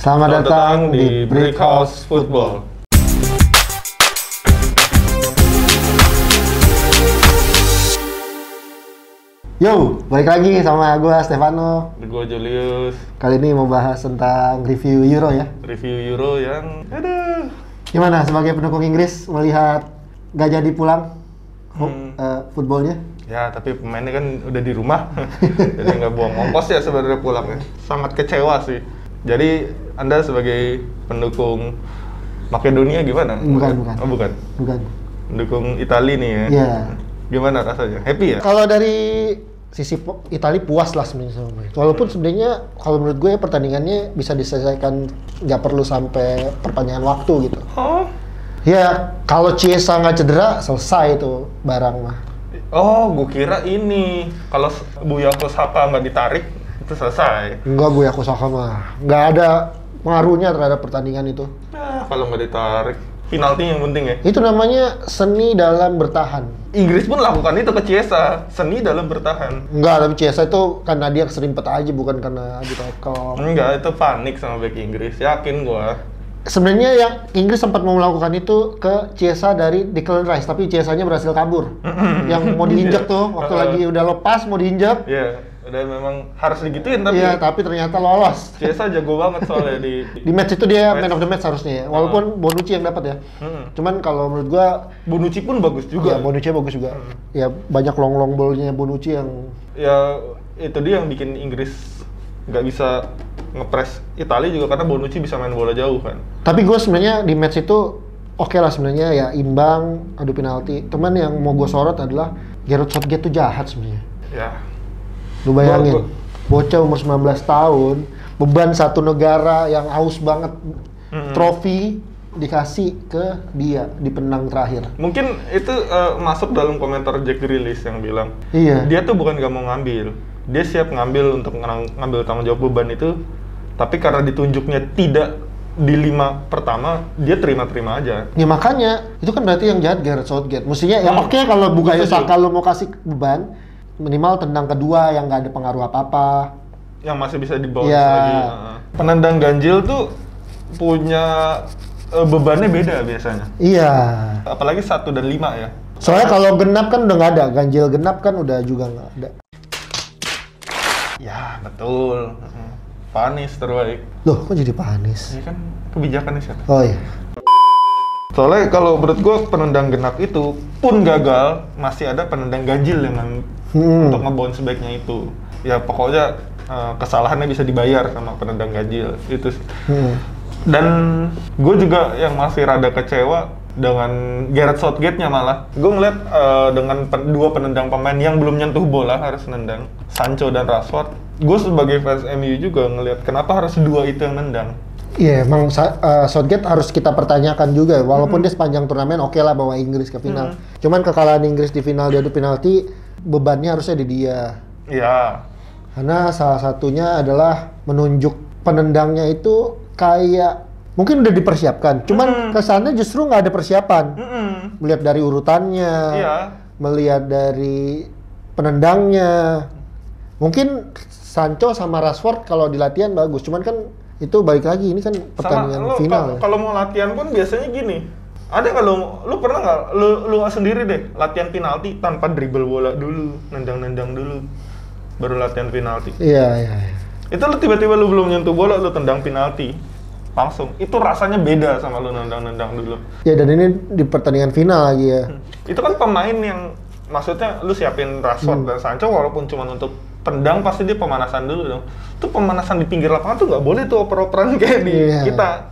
Selamat datang di Brick House Football. Yo, balik lagi sama gue Stefano. Gue Julius. Kali ini mau bahas tentang review Euro ya. Review Euro yang Gimana sebagai pendukung Inggris melihat gak jadi pulang footballnya? Ya, tapi pemainnya kan udah di rumah, jadi nggak buang ongkos ya sebenarnya pulangnya. Sangat kecewa sih. Jadi Anda sebagai pendukung Makedonia gimana? Bukan. Oh, bukan. Pendukung Italia nih ya. Iya. Gimana rasanya? Happy ya? Kalau dari sisi Italia puas lah sebenarnya sama mereka. Walaupun sebenarnya kalau menurut gue pertandingannya bisa diselesaikan nggak perlu sampai perpanjangan waktu gitu. Oh. Ya kalau Chiesa nggak cedera selesai itu barang mah. Oh, gue kira ini kalau Bukayo Saka nggak ditarik itu selesai. Enggak, Bukayo Saka mah nggak ada pengaruhnya terhadap pertandingan itu. Nah, kalau nggak ditarik, penalti yang penting ya. Itu namanya seni dalam bertahan. Inggris pun lakukan itu ke Chiesa, seni dalam bertahan. Enggak, tapi Chiesa itu karena dia keserimpet aja, bukan karena ditackle. Enggak, itu panik sama bek Inggris, yakin gua. Sebenarnya yang Inggris sempat mau melakukan itu ke Chiesa dari Declan Rice, tapi Chiesa-nya berhasil kabur. Yang mau diinjek tuh, waktu lagi udah lepas mau diinjek. Iya, udah memang harus digituin tapi. Iya, tapi ternyata lolos. Chiesa jago banget soalnya di match itu dia man of the match harusnya ya. Walaupun Bonucci yang dapat ya. Cuman kalau menurut gua Bonucci pun bagus juga. Ya, Bonucci bagus juga. Ya banyak long ball-nya Bonucci yang ya itu dia yang bikin Inggris nggak bisa ngepres Italia juga karena Bonucci bisa main bola jauh kan. Tapi gue sebenarnya di match itu oke lah sebenarnya ya, imbang, adu penalti. Cuman yang mau gue sorot adalah Gareth Southgate tuh jahat sebenarnya. Ya. Lu bayangin, bocah umur 19 tahun, beban satu negara yang haus banget trofi dikasih ke dia di penang terakhir. Mungkin itu masuk dalam komentar Jack Grealish yang bilang, iya, dia tuh bukan gak mau ngambil, dia siap ngambil untuk ngambil tanggung jawab beban itu, tapi karena ditunjuknya tidak di 5 pertama, dia terima-terima aja. Ya makanya, itu kan berarti yang jahat Gareth Southgate. Mestinya ya oke kalau Bukayo Saka lu mau kasih beban, minimal tendang kedua yang nggak ada pengaruh apa-apa. Yang masih bisa dibawa lagi. Penendang ganjil tuh punya bebannya beda biasanya. Iya. Apalagi 1 dan 5 ya. Soalnya kalau genap kan udah nggak ada, ganjil genap kan udah juga nggak ada. Ya betul. Panis terbaik. Loh, kok jadi panis? Ini kan kebijakannya siapa? Oh iya. Soalnya kalau menurut gue penendang genap itu pun gagal, masih ada penendang ganjil yang untuk nge-bounce back-nya itu. Ya pokoknya kesalahannya bisa dibayar sama penendang ganjil itu. Dan gue juga yang masih rada kecewa dengan Gareth Southgate-nya malah. Gue ngeliat dengan dua penendang pemain yang belum nyentuh bola harus nendang, Sancho dan Rashford. Gue sebagai fans MU juga ngeliat kenapa harus dua itu yang nendang. Iya, emang Southgate harus kita pertanyakan juga. Walaupun dia sepanjang turnamen oke lah bawa Inggris ke final. Cuman kekalahan Inggris di final diadu penalti, bebannya harusnya di dia. Iya. Karena salah satunya adalah menunjuk penendangnya itu kayak mungkin udah dipersiapkan, cuman kesannya justru nggak ada persiapan. Melihat dari urutannya, melihat dari penendangnya, mungkin Sancho sama Rashford kalau di latihan bagus, cuman kan itu balik lagi ini kan pertandingan final. Kalau mau latihan pun biasanya gini, ada kalau lu pernah nggak lu sendiri deh latihan penalti tanpa dribble bola dulu, nendang dulu, baru latihan penalti. Iya. Itu lu tiba-tiba lu belum nyentuh bola lu tendang penalti. Langsung, itu rasanya beda sama lu nendang dulu. Ya dan ini di pertandingan final lagi ya. Itu kan pemain yang, maksudnya lu siapin Rashford dan Sancho walaupun cuma untuk tendang pasti dia pemanasan dulu dong. Itu pemanasan di pinggir lapangan tuh nggak boleh tuh oper-operan kayak di kita.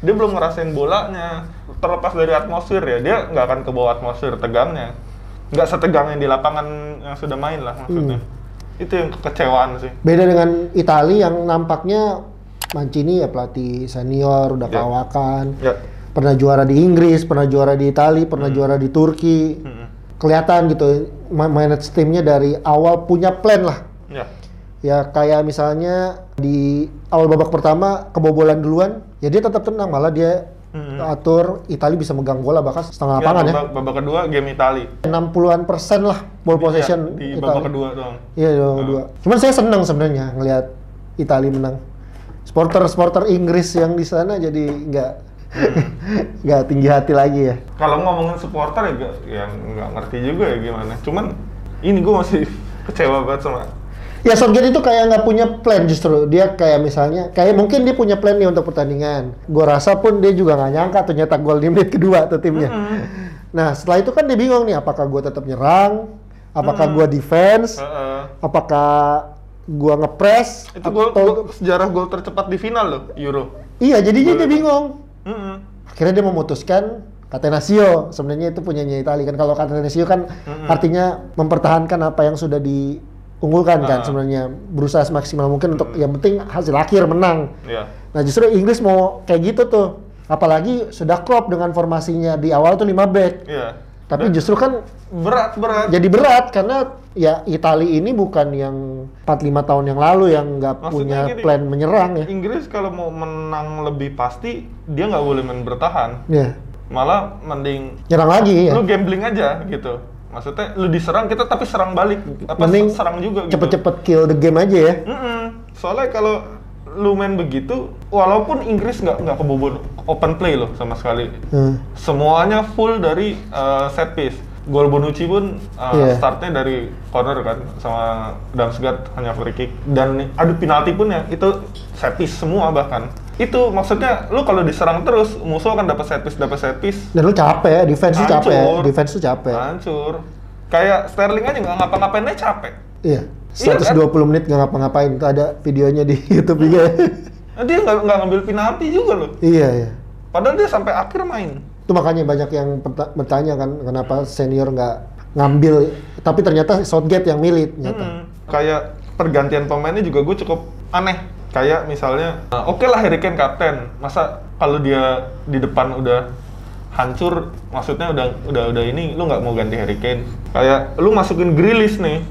Dia belum ngerasain bolanya, terlepas dari atmosfer ya, dia nggak akan ke bawah atmosfer tegangnya. Nggak setegang yang di lapangan yang sudah main lah maksudnya. Itu yang kekecewaan sih. Beda dengan Italia yang nampaknya Mancini ya pelatih senior, udah kawakan. Pernah juara di Inggris, pernah juara di Italia, pernah juara di Turki. Kelihatan gitu, manage timnya dari awal punya plan lah. Ya kayak misalnya di awal babak pertama kebobolan duluan, ya dia tetap tenang, malah dia atur Italia bisa megang bola bahkan setengah lapangan ya. Babak kedua game Italia. 60-an% lah ball possession di babak kedua doang. Iya, babak kedua. Cuman saya senang sebenarnya ngelihat Italia menang. supporter Inggris yang di sana jadi nggak tinggi hati lagi ya. Kalau ngomongin supporter ya nggak ngerti juga ya gimana. Cuman ini gue masih kecewa banget sama. Ya Southgate itu kayak nggak punya plan justru. Dia kayak misalnya, kayak mungkin dia punya plan nih untuk pertandingan. Gue rasa pun dia juga nggak nyangka tuh nyetak gol di menit kedua tuh timnya. Nah setelah itu kan dia bingung nih, apakah gue tetap nyerang, apakah gue defense, apakah gue ngepres. Itu sejarah gol tercepat di final loh, Euro. Iya, jadinya dia bingung. Akhirnya dia memutuskan Catenaccio, sebenarnya itu punyanya Italia kan. Kalau Catenaccio kan artinya mempertahankan apa yang sudah diunggulkan kan sebenarnya, berusaha semaksimal mungkin untuk yang penting hasil akhir menang. Nah justru Inggris mau kayak gitu tuh, apalagi sudah Klopp dengan formasinya di awal tuh 5 back. Tapi justru kan berat. Jadi berat karena ya Italia ini bukan yang 4-5 tahun yang lalu yang nggak punya plan menyerang ya. Inggris kalau mau menang lebih pasti dia nggak boleh main bertahan. Malah mending nyerang lagi ya. Lu gambling aja gitu. Maksudnya lu diserang kita tapi serang balik. Mending serang juga gitu. Cepet-cepet kill the game aja ya. Soalnya kalau lu main begitu, walaupun Inggris nggak kebobol open play loh sama sekali. Semuanya full dari set piece. Gol Bonucci pun startnya dari corner kan, sama Damsgaard hanya free kick. Dan adu penalti pun ya itu set piece semua bahkan. Itu maksudnya lu kalau diserang terus musuh akan dapat set piece. Dan lu capek, defense tuh capek. Hancur. Kayak Sterling aja nggak ngapa-ngapainnya capek. Iya. 120 menit nggak ngapa-ngapain, itu ada videonya di YouTube juga. Dia nggak ngambil penalti juga loh. Iya. Padahal dia sampai akhir main. Itu makanya banyak yang bertanya kan, kenapa senior nggak ngambil, tapi ternyata Southgate yang milih ternyata. Kayak pergantian pemainnya juga gue cukup aneh. Kayak misalnya, oke lah Harry Kane kapten, masa kalau dia di depan udah hancur, maksudnya udah ini, lu nggak mau ganti Harry Kane. Kayak lu masukin Grealish nih,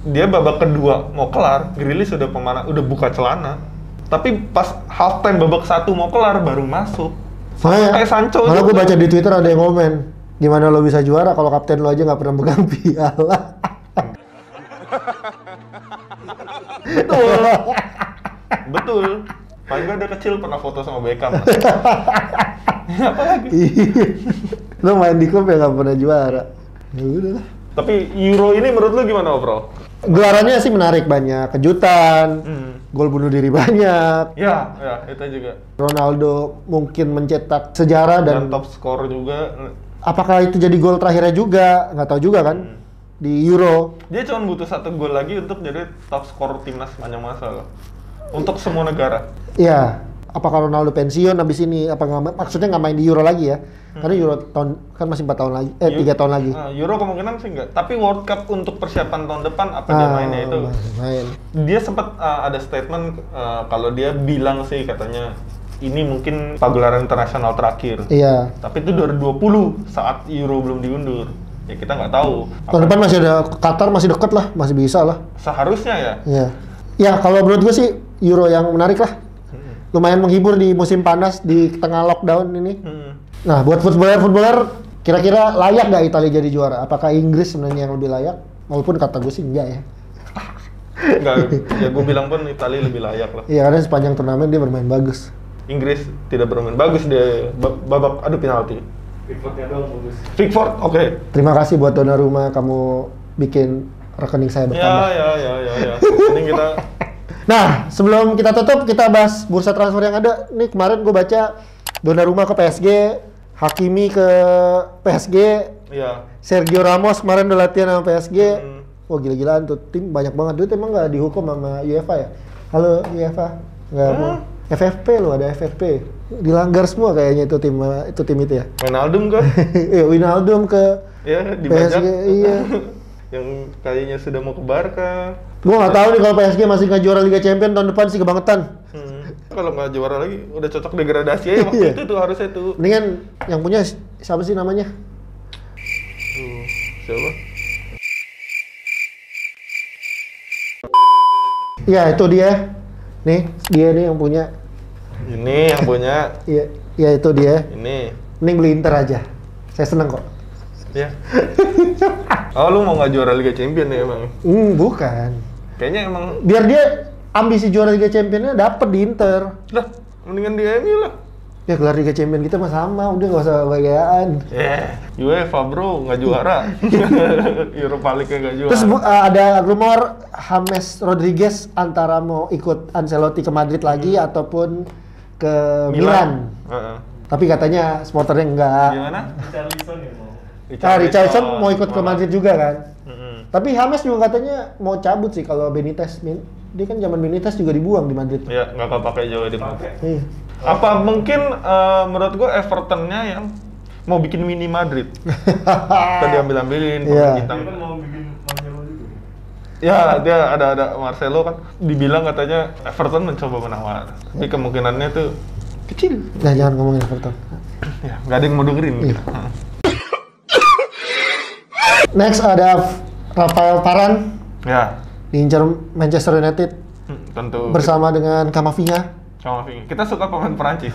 dia babak kedua mau kelar, Grealish udah buka celana. Tapi pas half time babak 1 mau kelar baru masuk. Kayak Sancho. Malah gue baca di Twitter ada yang komen, gimana lo bisa juara kalau kapten lo aja nggak pernah pegang piala. Betul. Paling nggak ada kecil pernah foto sama Beckham. Apa lagi? Lo main di klub ya nggak pernah juara. Ya udah. Tapi Euro ini menurut lo gimana overall? Gelarannya sih menarik, banyak kejutan, gol bunuh diri banyak. Ya itu juga. Ronaldo mungkin mencetak sejarah dan top skor juga. Apakah itu jadi gol terakhirnya juga? Nggak tahu juga kan. Di Euro. Dia cuma butuh 1 gol lagi untuk jadi top skor timnas sepanjang masa loh. Untuk semua negara. Iya. Apakah Ronaldo pensiun habis ini? Maksudnya nggak main di Euro lagi ya? Karena Euro kan masih 4 tahun lagi, 3 tahun lagi. Euro kemungkinan sih enggak. Tapi World Cup untuk persiapan tahun depan apa dia mainnya itu? Main. Dia sempat ada statement kalau dia bilang sih katanya ini mungkin pagelaran internasional terakhir. Iya. Tapi itu 2020 saat Euro belum diundur. Ya kita nggak tahu. Tahun depan masih ada Qatar, masih dekat lah, masih bisa lah. Seharusnya ya. Iya. Ya kalau menurut gue sih Euro yang menarik lah. Lumayan menghibur di musim panas di tengah lockdown ini. Nah, buat footballer kira-kira layak nggak Italia jadi juara? Apakah Inggris sebenarnya yang lebih layak? Walaupun kata gue sih enggak ya. Enggak, ya gue bilang pun Italia lebih layak lah. Iya, karena sepanjang turnamen dia bermain bagus. Inggris tidak bermain bagus, dia babak adu penalti. Pickfordnya doang bagus. Pickford, oke. Terima kasih buat Donnarumma, kamu bikin rekening saya bertambah. Ya. Ini kita. Nah, sebelum kita tutup, kita bahas bursa transfer yang ada. Nih kemarin gue baca Donnarumma ke PSG, Hakimi ke PSG, Sergio Ramos kemarin udah latihan sama PSG. Wah gila-gilaan tuh, tim banyak banget. Duit emang nggak dihukum sama UEFA ya? Halo UEFA, nggak mau. FFP loh, ada FFP. Dilanggar semua kayaknya itu tim itu ya. Wijnaldum ke? Iya, Wijnaldum ke dibajak. PSG, iya. Yang kayaknya sudah mau ke Barca. Gua nggak tahu nih kalau PSG masih nggak juara Liga Champions tahun depan sih kebangetan. Kalau nggak juara lagi, udah cocok degradasi aja waktu itu tuh harusnya tuh. Mendingan yang punya siapa sih namanya? Siapa? Ya itu dia. Nih, dia nih yang punya. Ini yang punya. Iya itu dia. Ini. Mending beli Inter aja. Saya seneng kok. Ya. Oh, lu mau nggak juara Liga Champions ya emang? Bukan. Kayaknya emang. Biar dia ambisi juara Liga Champions-nya dapet di Inter. Lah, mendingan di MU lah. Ya gelar Liga Champions kita mah sama, udah nggak usah bagaian. UEFA bro, nggak juara. Europa League nggak juara. Terus ada rumor James Rodriguez antara mau ikut Ancelotti ke Madrid lagi ataupun ke Milan. Tapi katanya supporternya enggak. Gimana? Richarlison ya mau. Richarlison mau ikut ke Madrid juga kan. Tapi James juga katanya mau cabut sih kalau Benitez. Dia kan zaman Benitez juga dibuang di Madrid. Iya, nggak kepake jauh di Madrid. Iya. Apa mungkin menurut gue Evertonnya yang mau bikin mini Madrid? Tadi ambil-ambilin bintang. Dia kan mau bikin Marcelo juga. Ya, dia ada Marcelo kan. Dibilang katanya Everton mencoba menawar. Tapi kemungkinannya tuh kecil. Nah, jangan ngomongin Everton. Ya, nggak ada yang mau dengerin. Iya. Next ada Rafael Varane. Ya. Diincar Manchester United. Tentu. Bersama dengan Camavinga. Kita suka pemain Perancis.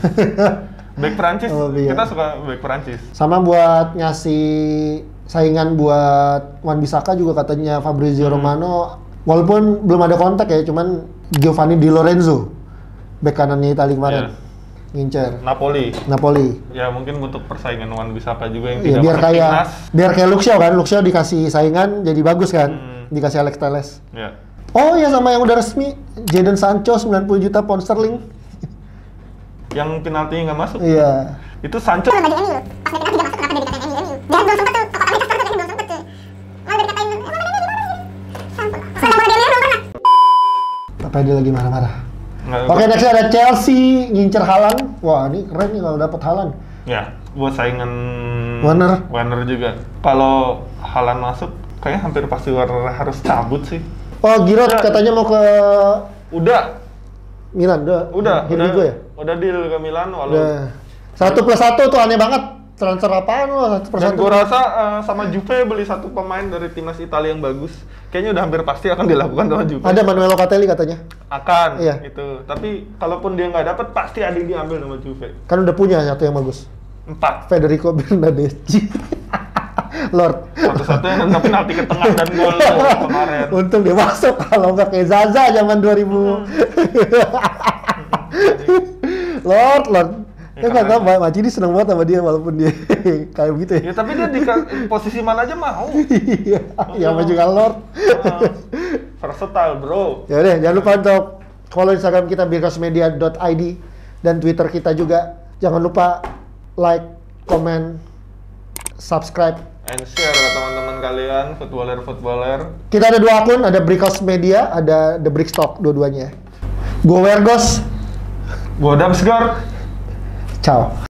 Back Perancis, kita suka back Perancis. Sama buat ngasih saingan buat Wan-Bissaka juga katanya Fabrizio Romano. Walaupun belum ada kontak ya, cuman Giovanni Di Lorenzo, back kanannya Italia kemarin. Ngincer. Napoli. Ya mungkin untuk persaingan Wan-Bissaka juga yang ya, tidak biar kayak Luxio kan, Luxio dikasih saingan jadi bagus kan. Dikasih Alex Telles. Ya. Oh ya, sama yang udah resmi, Jadon Sancho 90 juta pound sterling. Yang penaltinya nggak masuk? Iya. Itu Sancho. Bagi MU loh. Pas penalti nggak masuk, kenapa dia dikatain MU? Jangan belum sempet tuh. Kalau Amerika Selatan belum sempet tuh. Malah udah dikatain. Apa dia lagi marah-marah? Nggak, Oke, next ada Chelsea ngincer Haaland. Wah, ini keren nih kalau dapat Haaland. Ya, buat saingan Werner juga. Kalau Haaland masuk, kayaknya hampir pasti Werner harus cabut sih. Oh, Giroud katanya mau ke Milan, udah ya? Udah deal ke Milan walau. 1+1 tuh aneh banget. Transfer apaan lo 1+1? Dan gue rasa sama Juve beli satu pemain dari timnas Italia yang bagus. Kayaknya udah hampir pasti akan dilakukan sama Juve. Ada Manuel Locatelli katanya. Akan, iya. Itu. Tapi kalaupun dia nggak dapat, pasti ada yang diambil sama Juve. Kan udah punya satu yang bagus. 4. Federico Bernardeschi. Lord. Satu-satunya nendang penalti ke tengah dan gol kemarin. Untung dia masuk, kalau nggak kayak Zaza zaman 2000. Lord. Ya nggak tahu, Mbak Macini seneng banget sama dia walaupun dia kayak begitu ya. Ya tapi dia di posisi mana aja mau. Iya, ya sama juga Lord. Versatile bro. Ya udah, jangan lupa untuk follow Instagram kita birkosmedia.id dan Twitter kita juga. Jangan lupa like, comment, subscribe, and share ke teman-teman kalian, footballer. Kita ada 2 akun, ada Brickhouse Media, ada The Brickstock, dua-duanya. Gue Wergos. Gue Damsgar. Ciao.